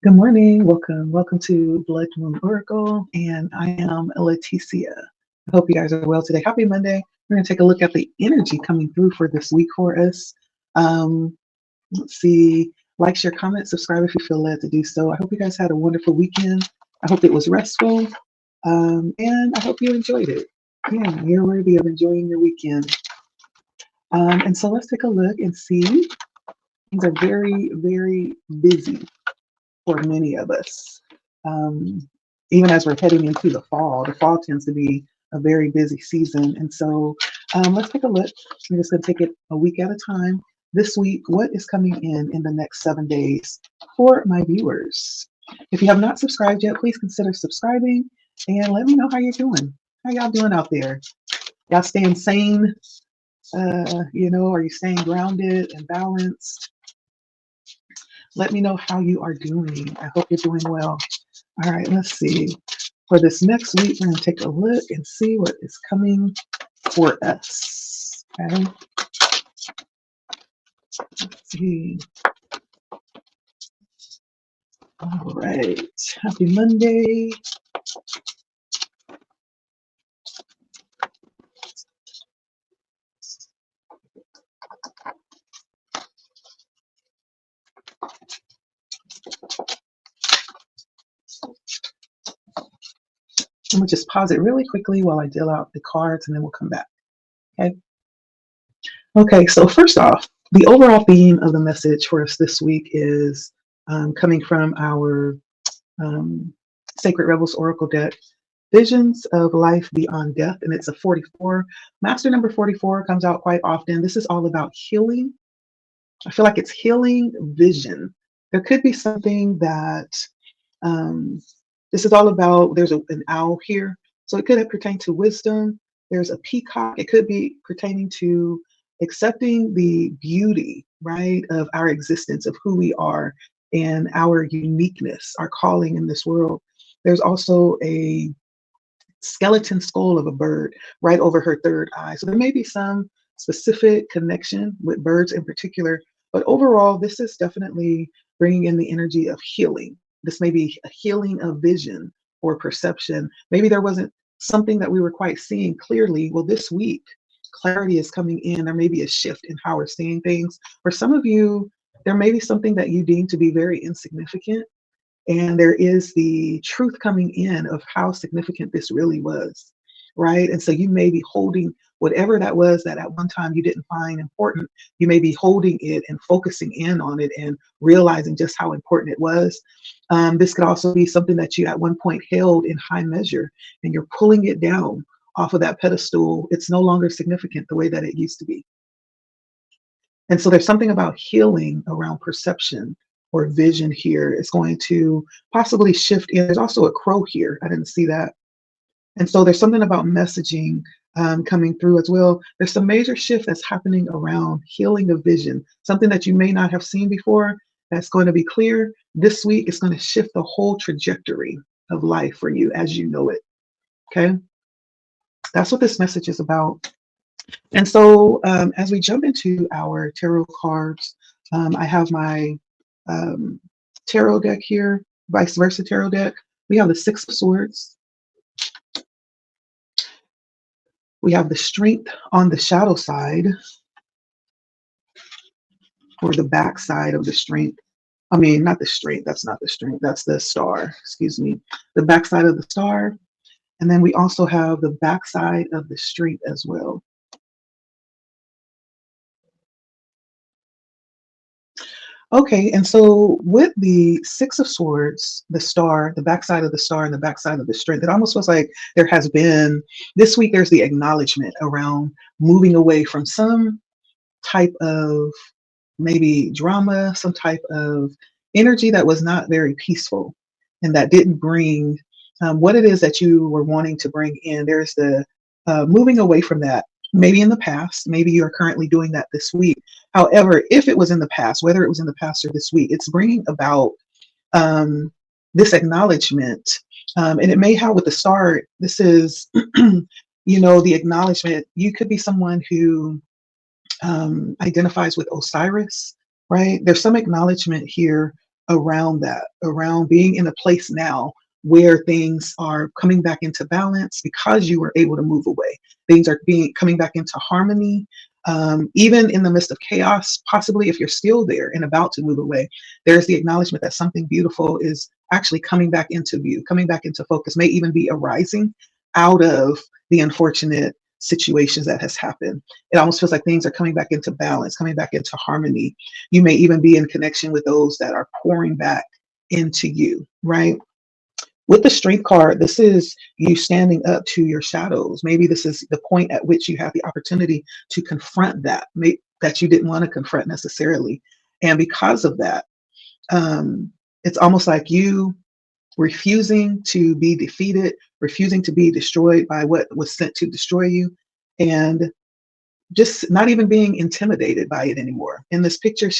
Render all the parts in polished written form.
Good morning. Welcome to Blood Moon Oracle, and I am Leticia. I hope you guys are well today. Happy Monday. We're going to take a look at the energy coming through for this week for us. Um, let's see. Like, share, comment, subscribe if you feel led to do so. I hope you guys had a wonderful weekend. I hope it was restful, and I hope you enjoyed it. Yeah, you're worthy of enjoying your weekend. And so let's take a look and see. Things are very, very busy for many of us. Um, Even as we're heading into the fall tends to be a very busy season. And so let's take a look. We're just going to take it a week at a time. This week, what is coming in the next 7 days for my viewers? If you have not subscribed yet, please consider subscribing and let me know how you're doing. How y'all doing out there? Y'all staying sane? Are you staying grounded and balanced? Let me know how you are doing. I hope you're doing well. All right, let's see. For this next week, we're going to take a look and see what is coming for us. Okay, let's see. All right, happy Monday. I'm going to just pause it really quickly while I deal out the cards and then we'll come back. Okay. Okay, so first off, the overall theme of the message for us this week is coming from our um, Sacred Rebels Oracle deck, Visions of Life Beyond Death, and it's a 44. Master number 44 comes out quite often. This is all about healing. I feel like it's healing vision. There could be something that um, this is all about. There's an owl here, so it could pertain to wisdom. There's a peacock. It could be pertaining to accepting the beauty, right, of our existence, of who we are, and our uniqueness, our calling in this world. There's also a skeleton skull of a bird right over her third eye. So there may be some specific connection with birds in particular, but overall, this is definitely bringing in the energy of healing. This may be a healing of vision or perception. Maybe there wasn't something that we were quite seeing clearly. Well, this week, clarity is coming in. There may be a shift in how we're seeing things. For some of you, there may be something that you deem to be very insignificant, and there is the truth coming in of how significant this really was, right? And so you may be holding whatever that was that at one time you didn't find important. You may be holding it and focusing in on it and realizing just how important it was. This could also be something that you at one point held in high measure, and you're pulling it down off of that pedestal. It's no longer significant the way that it used to be. And so there's something about healing around perception or vision here. It's going to possibly shift in. There's also a crow here. I didn't see that. And so there's something about messaging coming through as well. There's some major shift that's happening around healing of vision, something that you may not have seen before that's going to be clear. This week, it's going to shift the whole trajectory of life for you as you know it. Okay. That's what this message is about. And so, as we jump into our tarot cards, I have my um, tarot deck here, vice versa tarot deck. We have the Six of Swords. We have the Strength on the shadow side, or the back side of the Strength. I mean, not the Strength. That's not the Strength. That's the Star. Excuse me. The back side of the Star. And then we also have the back side of the Strength as well. Okay, and so with the Six of Swords, the Star, the backside of the Star, and the backside of the Strength, it almost feels like there has been this week. There's the acknowledgement around moving away from some type of maybe drama, some type of energy that was not very peaceful, and that didn't bring what it is that you were wanting to bring in. There's the moving away from that. Maybe in the past, maybe you're currently doing that this week. However, if it was in the past, whether it was in the past or this week, it's bringing about um, this acknowledgement. And it may have with the Star, this is, the acknowledgement. You could be someone who identifies with Osiris, right? There's some acknowledgement here around that, around being in a place now where things are coming back into balance because you were able to move away. Things are being coming back into harmony. Even in the midst of chaos, possibly if you're still there and about to move away, there's the acknowledgement that something beautiful is actually coming back into view, coming back into focus, may even be arising out of the unfortunate situations that has happened. It almost feels like things are coming back into balance, coming back into harmony. You may even be in connection with those that are pouring back into you, right? With the strength card, this is you standing up to your shadows. Maybe this is the point at which you have the opportunity to confront that you didn't want to confront necessarily. And because of that, it's almost like you refusing to be defeated, refusing to be destroyed by what was sent to destroy you, and just not even being intimidated by it anymore. In this picture,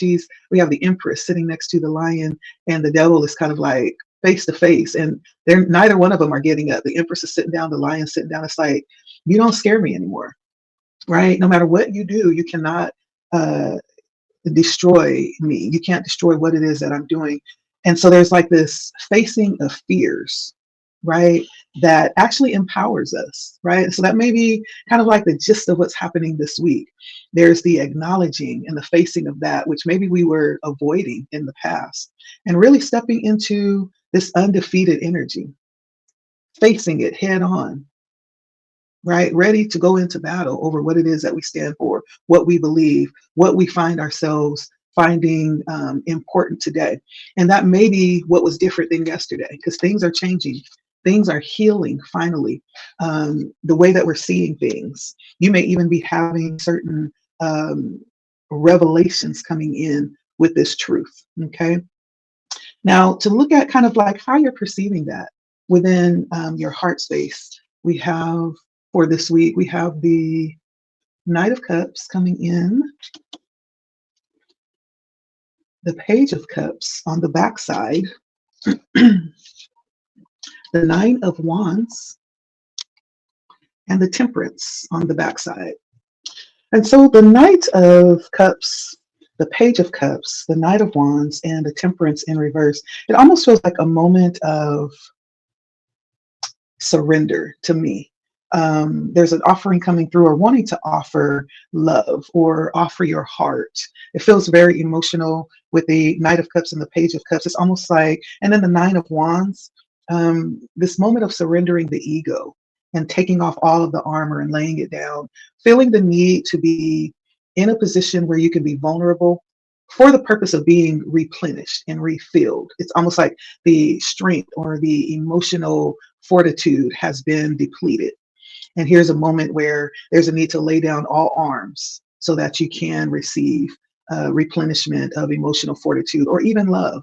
we have the Empress sitting next to the lion, and the devil is kind of like face to face, and they're neither one of them are getting up. The Empress is sitting down, the lion's sitting down. It's like, you don't scare me anymore, right? No matter what you do, you cannot uh, destroy me. You can't destroy what it is that I'm doing. And so there's like this facing of fears, right? That actually empowers us, right? So that may be kind of like the gist of what's happening this week. There's the acknowledging and the facing of that, which maybe we were avoiding in the past, and really stepping into this undefeated energy, facing it head on, right? Ready to go into battle over what it is that we stand for, what we believe, what we find ourselves finding important today. And that may be what was different than yesterday, because things are changing. Things are healing finally. The way that we're seeing things. You may even be having certain um, revelations coming in with this truth. Okay. Now, to look at kind of like how you're perceiving that within your heart space, we have for this week, we have the Knight of Cups coming in, the Page of Cups on the backside, the Nine of Wands, and the Temperance on the backside. And so the Knight of Cups, the Page of Cups, the Knight of Wands, and the Temperance in reverse, it almost feels like a moment of surrender to me. There's an offering coming through, or wanting to offer love or offer your heart. It feels very emotional with the Knight of Cups and the Page of Cups. It's almost like, and then the Nine of Wands, this moment of surrendering the ego and taking off all of the armor and laying it down, feeling the need to be in a position where you can be vulnerable for the purpose of being replenished and refilled. It's almost like the strength or the emotional fortitude has been depleted. And here's a moment where there's a need to lay down all arms so that you can receive replenishment of emotional fortitude or even love.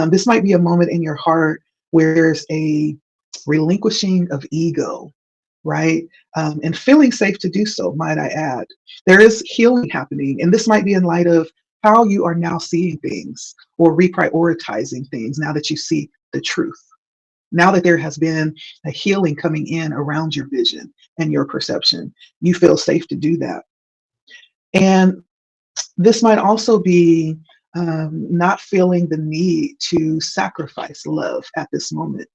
This might be a moment in your heart where there's a relinquishing of ego, right? And feeling safe to do so, might I add. There is healing happening, and this might be in light of how you are now seeing things or reprioritizing things now that you see the truth. Now that there has been a healing coming in around your vision and your perception, you feel safe to do that. And this might also be not feeling the need to sacrifice love at this moment.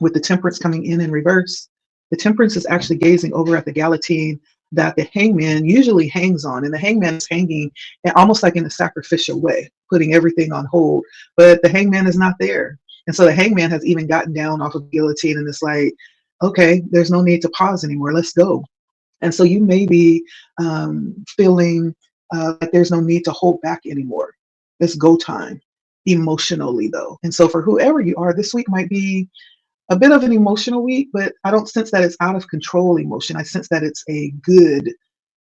With the Temperance coming in reverse, the Temperance is actually gazing over at the Galatine that the hangman usually hangs on. And the hangman is hanging almost like in a sacrificial way, putting everything on hold. But the hangman is not there. And so the hangman has even gotten down off of the guillotine, and it's like, okay, there's no need to pause anymore. Let's go. And so you may be feeling like there's no need to hold back anymore. It's go time emotionally, though. And so for whoever you are, this week might be a bit of an emotional week, but I don't sense that it's out of control emotion. I sense that it's a good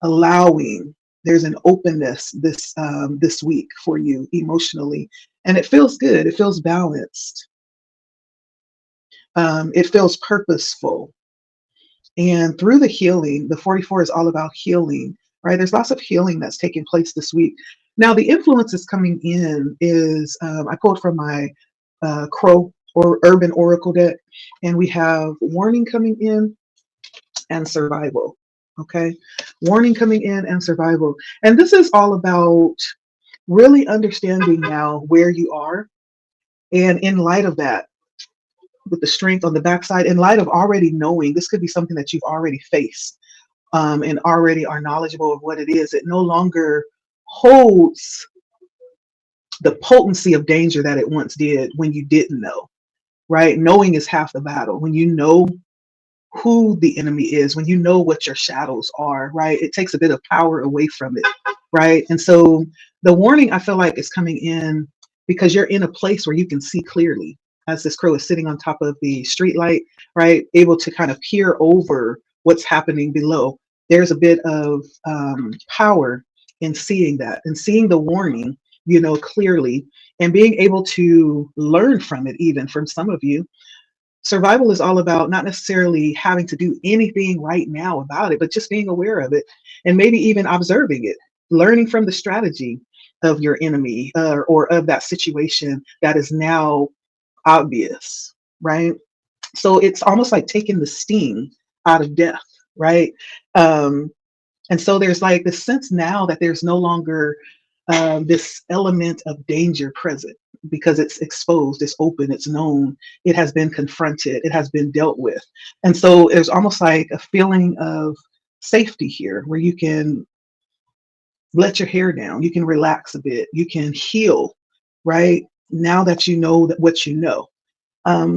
allowing. There's an openness this week for you emotionally, and it feels good. It feels balanced. It feels purposeful. And through the healing, the 44 is all about healing, right? There's lots of healing that's taking place this week. Now, the influences coming in is I pulled from my Crow or Urban Oracle deck, and we have warning coming in and survival. Okay, warning coming in and survival. And this is all about really understanding now where you are. And in light of that, with the strength on the backside, in light of already knowing this could be something that you've already faced, and already are knowledgeable of what it is, it no longer holds the potency of danger that it once did when you didn't know, right? Knowing is half the battle. When you know who the enemy is, when you know what your shadows are, right? It takes a bit of power away from it, right? And so the warning I feel like is coming in because you're in a place where you can see clearly as this crow is sitting on top of the street light, right? Able to kind of peer over what's happening below. There's a bit of power in seeing that and seeing the warning, clearly, and being able to learn from it, even from some of you. Survival is all about not necessarily having to do anything right now about it, but just being aware of it and maybe even observing it, learning from the strategy of your enemy, or of that situation that is now obvious, right? So it's almost like taking the sting out of death, right? Um, and so there's like this sense now that there's no longer this element of danger present because it's exposed, it's open, it's known, it has been confronted, it has been dealt with. And so there's almost like a feeling of safety here where you can let your hair down, you can relax a bit, you can heal, right? Now that you know that what you know.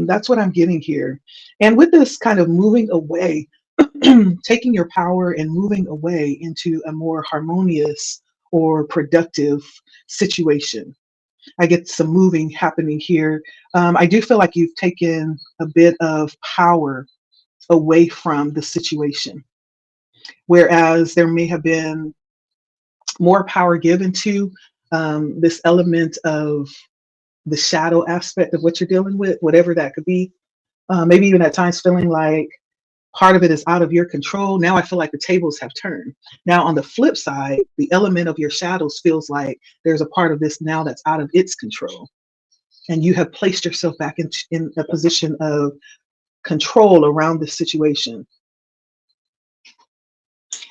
That's what I'm getting here. And with this kind of moving away, taking your power and moving away into a more harmonious or productive situation. I get some moving happening here. I do feel like you've taken a bit of power away from the situation, whereas there may have been more power given to this element of the shadow aspect of what you're dealing with, whatever that could be. Maybe even at times feeling like part of it is out of your control. Now I feel like the tables have turned. Now, on the flip side, the element of your shadows feels like there's a part of this now that's out of its control. And you have placed yourself back in a position of control around this situation.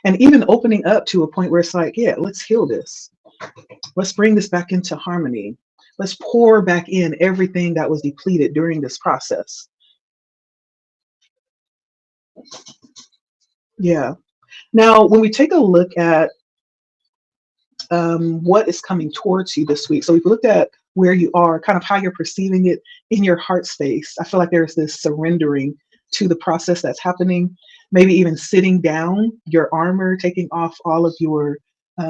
And even opening up to a point where it's like, yeah, let's heal this. Let's bring this back into harmony. Let's pour back in everything that was depleted during this process. Yeah. Now, when we take a look at what is coming towards you this week. So we've looked at where you are, kind of how you're perceiving it in your heart space. I feel like there's this surrendering to the process that's happening, maybe even sitting down your armor, taking off all of your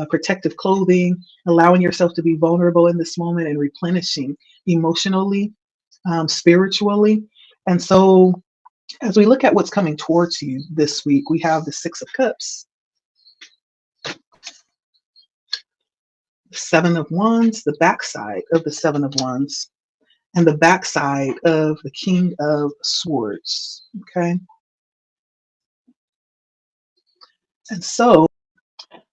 protective clothing, allowing yourself to be vulnerable in this moment and replenishing emotionally, spiritually. And so as we look at what's coming towards you this week, we have the Six of Cups, Seven of Wands, the backside of the Seven of Wands, and the backside of the King of Swords. Okay. And so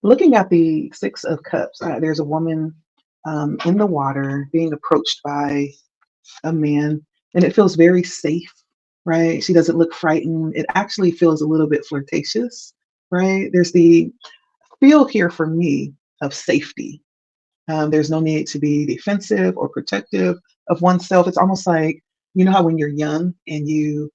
looking at the Six of Cups, there's a woman in the water being approached by a man, and it feels very safe, right? She doesn't look frightened. It actually feels a little bit flirtatious, right? There's the feel here for me of safety. There's no need to be defensive or protective of oneself. It's almost like, you know how when you're young and you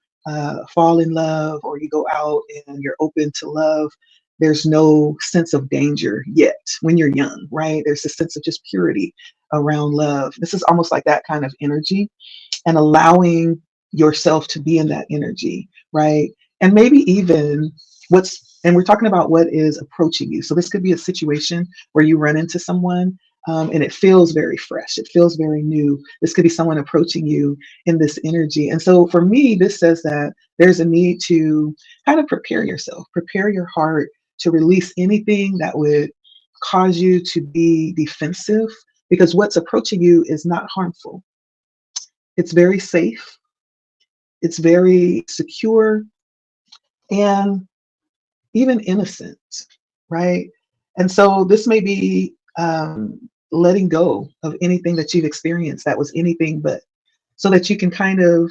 fall in love or you go out and you're open to love, there's no sense of danger yet when you're young, right? There's a sense of just purity around love. This is almost like that kind of energy and allowing yourself to be in that energy, right? And maybe even and we're talking about what is approaching you. So this could be a situation where you run into someone and it feels very fresh. It feels very new. This could be someone approaching you in this energy. And so for me, this says that there's a need to kind of prepare yourself, prepare your heart to release anything that would cause you to be defensive because what's approaching you is not harmful. It's very safe. It's very secure and even innocent, right? And so this may be letting go of anything that you've experienced that was anything but, so that you can kind of,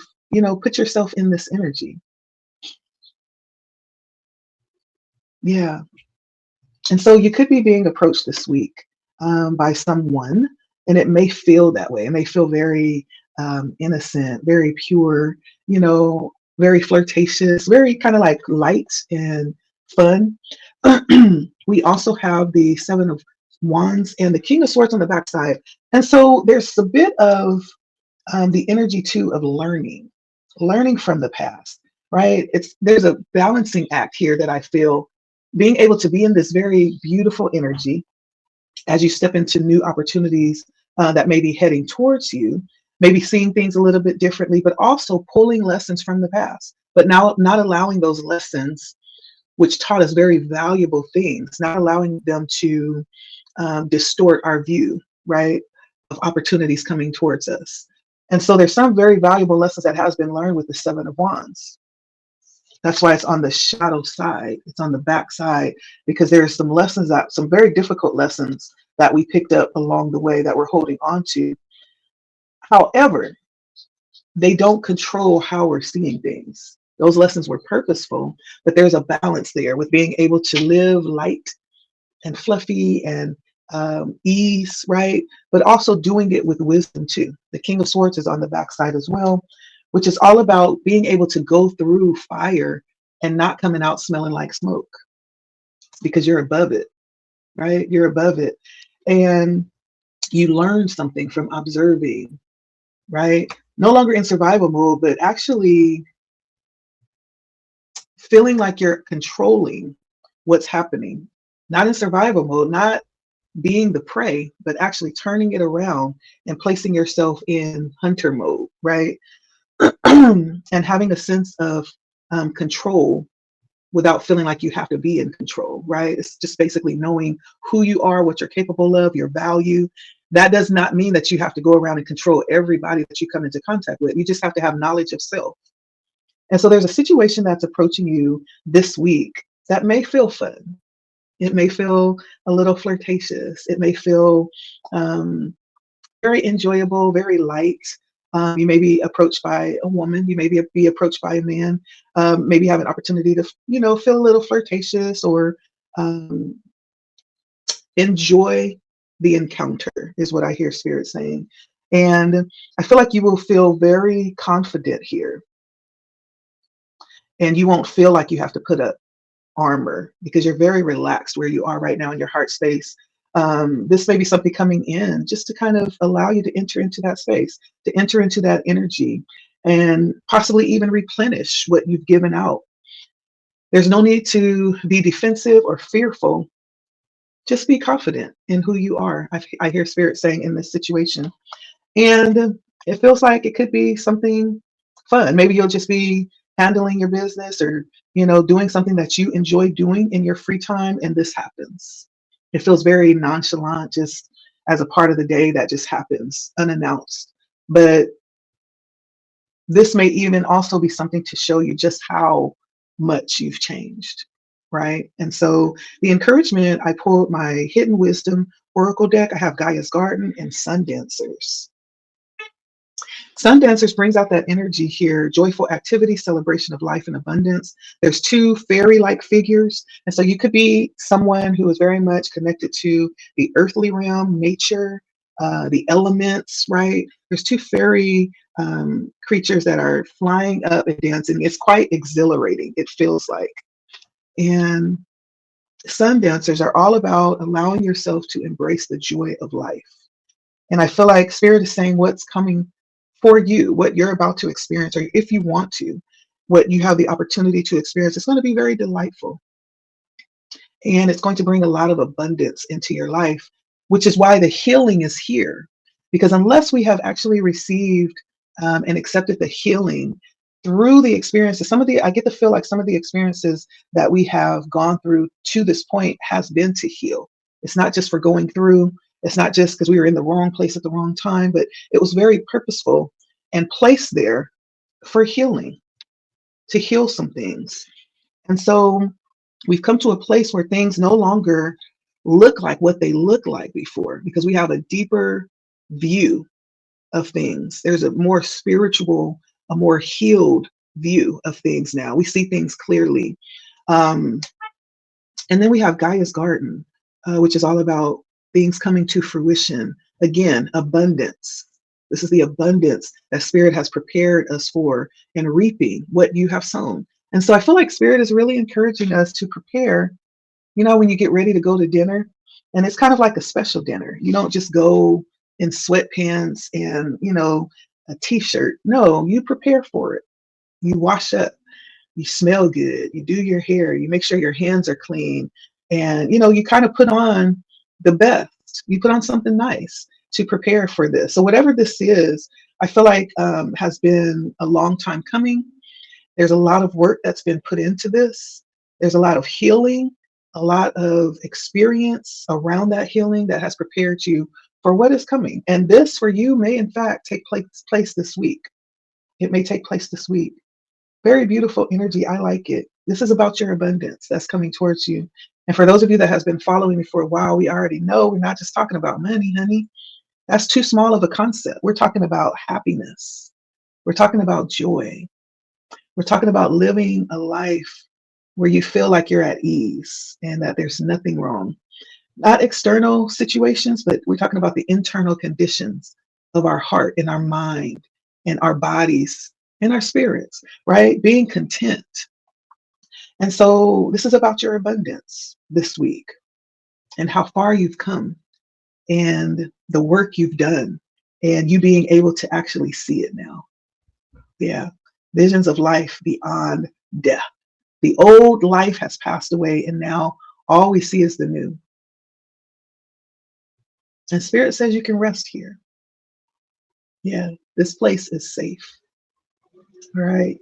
put yourself in this energy. Yeah. And so you could be being approached this week by someone, and it may feel that way. It may feel very innocent, very pure, you know, very flirtatious, very kind of like light and fun. We also have the Seven of Wands and the King of Swords on the backside. And so there's a bit of the energy too of learning from the past, right? There's a balancing act here that I feel, being able to be in this very beautiful energy as you step into new opportunities that may be heading towards you, maybe seeing things a little bit differently, but also pulling lessons from the past, but now not allowing those lessons, which taught us very valuable things, not allowing them to distort our view, right, of opportunities coming towards us. And so there's some very valuable lessons that has been learned with the Seven of Wands. That's why it's on the shadow side. It's on the back side, because there are some lessons, that some very difficult lessons that we picked up along the way that we're holding on to. However, they don't control how we're seeing things. Those lessons were purposeful, but there's a balance there with being able to live light and fluffy and ease, right? But also doing it with wisdom too. The King of Swords is on the backside as well, which is all about being able to go through fire and not coming out smelling like smoke, because you're above it, right? You're above it. And you learn something from observing, right? No longer in survival mode, but actually feeling like you're controlling what's happening, not in survival mode, not being the prey, but actually turning it around and placing yourself in hunter mode, right? And having a sense of control without feeling like you have to be in control, right? It's just basically knowing who you are, what you're capable of, your value. That does not mean that you have to go around and control everybody that you come into contact with. You just have to have knowledge of self. And so there's a situation that's approaching you this week that may feel fun. It may feel a little flirtatious. It may feel very enjoyable, very light. You may be approached by a woman. You may be approached by a man. Maybe have an opportunity to, feel a little flirtatious or um, enjoy the encounter, is what I hear Spirit saying. And I feel like you will feel very confident here, and you won't feel like you have to put up armor because you're very relaxed where you are right now in your heart space. This may be something coming in just to kind of allow you to enter into that space, to enter into that energy, and possibly even replenish what you've given out. There's no need to be defensive or fearful. Just be confident in who you are. I hear Spirit saying in this situation. And it feels like it could be something fun. Maybe you'll just be handling your business or, doing something that you enjoy doing in your free time, and this happens. It feels very nonchalant, just as a part of the day that just happens unannounced. But this may even also be something to show you just how much you've changed, right? And so the encouragement, I pulled my Hidden Wisdom Oracle deck. I have Gaia's Garden and Sun Dancers. Sun Dancers brings out that energy here, joyful activity, celebration of life and abundance. There's two fairy-like figures. And so you could be someone who is very much connected to the earthly realm, nature, the elements, right? There's two fairy creatures that are flying up and dancing. It's quite exhilarating, it feels like. And Sun Dancers are all about allowing yourself to embrace the joy of life. And I feel like Spirit is saying what's coming for you, what you're about to experience, or if you want to, what you have the opportunity to experience, it's going to be very delightful. And it's going to bring a lot of abundance into your life, which is why the healing is here. Because unless we have actually received and accepted the healing through the experiences, I get to feel like some of the experiences that we have gone through to this point has been to heal. It's not just for going through. It's not just because we were in the wrong place at the wrong time, but it was very purposeful and placed there for healing, to heal some things. And so we've come to a place where things no longer look like what they looked like before, because we have a deeper view of things. There's a more spiritual, a more healed view of things now. We see things clearly. And then we have Gaia's Garden, which is all about things coming to fruition. Again, abundance. This is the abundance that Spirit has prepared us for, and reaping what you have sown. And so I feel like Spirit is really encouraging us to prepare. When you get ready to go to dinner, and it's kind of like a special dinner. You don't just go in sweatpants and, a t-shirt. No, you prepare for it. You wash up, you smell good, you do your hair, you make sure your hands are clean, and you kind of put on the best. You put on something nice to prepare for this. So whatever this is, I feel like has been a long time coming. There's a lot of work that's been put into this. There's a lot of healing, a lot of experience around that healing that has prepared you for what is coming. And this for you may in fact take place this week. It may take place this week. Very beautiful energy. I like it. This is about your abundance that's coming towards you. And for those of you that has been following me for a while, we already know we're not just talking about money, honey. That's too small of a concept. We're talking about happiness. We're talking about joy. We're talking about living a life where you feel like you're at ease and that there's nothing wrong. Not external situations, but we're talking about the internal conditions of our heart and our mind and our bodies and our spirits, right? Being content. And so this is about your abundance this week and how far you've come and the work you've done and you being able to actually see it now. Yeah. Visions of life beyond death. The old life has passed away, and now all we see is the new. And Spirit says you can rest here. Yeah, this place is safe. All right.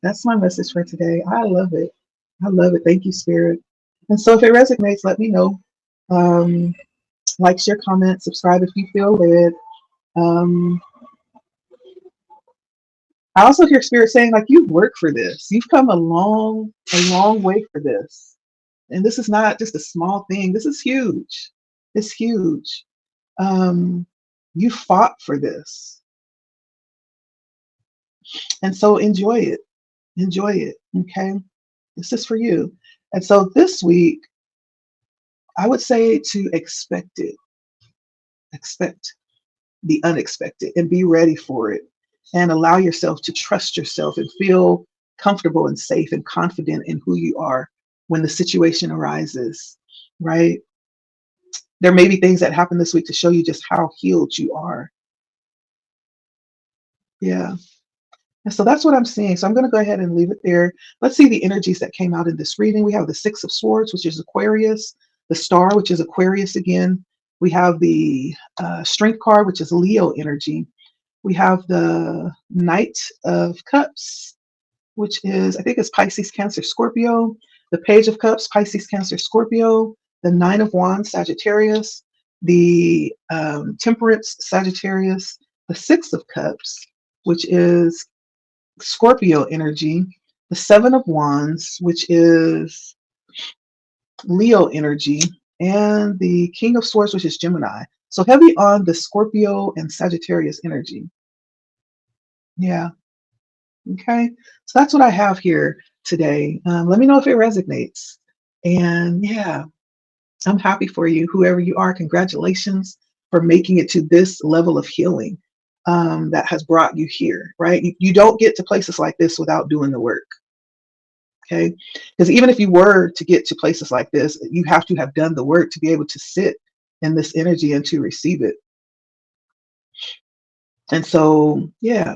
That's my message for today. I love it. I love it. Thank you, Spirit. And so if it resonates, let me know. Um, like, share, comment, subscribe if you feel led. Um, I also hear Spirit saying, like, you've worked for this. You've come a long way for this. And this is not just a small thing. This is huge. It's huge. Um, you fought for this. And so enjoy it. Enjoy it. Okay. This is for you. And so this week, I would say to expect it. Expect the unexpected and be ready for it. And allow yourself to trust yourself and feel comfortable and safe and confident in who you are when the situation arises, right? There may be things that happen this week to show you just how healed you are. Yeah. And so that's what I'm seeing. So I'm going to go ahead and leave it there. Let's see the energies that came out in this reading. We have the Six of Swords, which is Aquarius, the Star, which is Aquarius again. We have the Strength card, which is Leo energy. We have the Knight of Cups, which is, I think it's Pisces, Cancer, Scorpio. The Page of Cups, Pisces, Cancer, Scorpio. The Nine of Wands, Sagittarius. The Temperance, Sagittarius. The Six of Cups, which is Scorpio energy. The Seven of Wands, which is Leo energy. And the King of Swords, which is Gemini. So heavy on the Scorpio and Sagittarius energy. Yeah. Okay. So that's what I have here today. Let me know if it resonates. And yeah, I'm happy for you, whoever you are. Congratulations for making it to this level of healing that has brought you here, right? You don't get to places like this without doing the work. Okay. Because even if you were to get to places like this, you have to have done the work to be able to sit in this energy and to receive it. And so, yeah,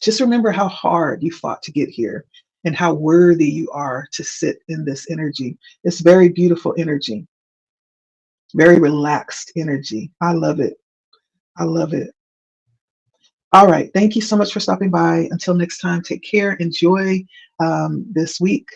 just remember how hard you fought to get here and how worthy you are to sit in this energy. It's very beautiful energy, very relaxed energy. I love it. I love it. All right. Thank you so much for stopping by. Until next time, take care. Enjoy this week.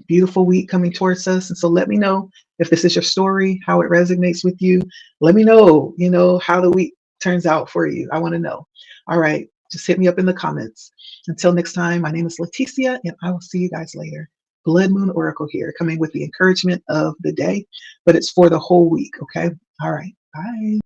Beautiful week coming towards us. And so let me know if this is your story, how it resonates with you. Let me know, how the week turns out for you. I want to know. All right. Just hit me up in the comments. Until next time, my name is Leticia, and I will see you guys later. Blood Moon Oracle here, coming with the encouragement of the day, but it's for the whole week. Okay. All right. Bye.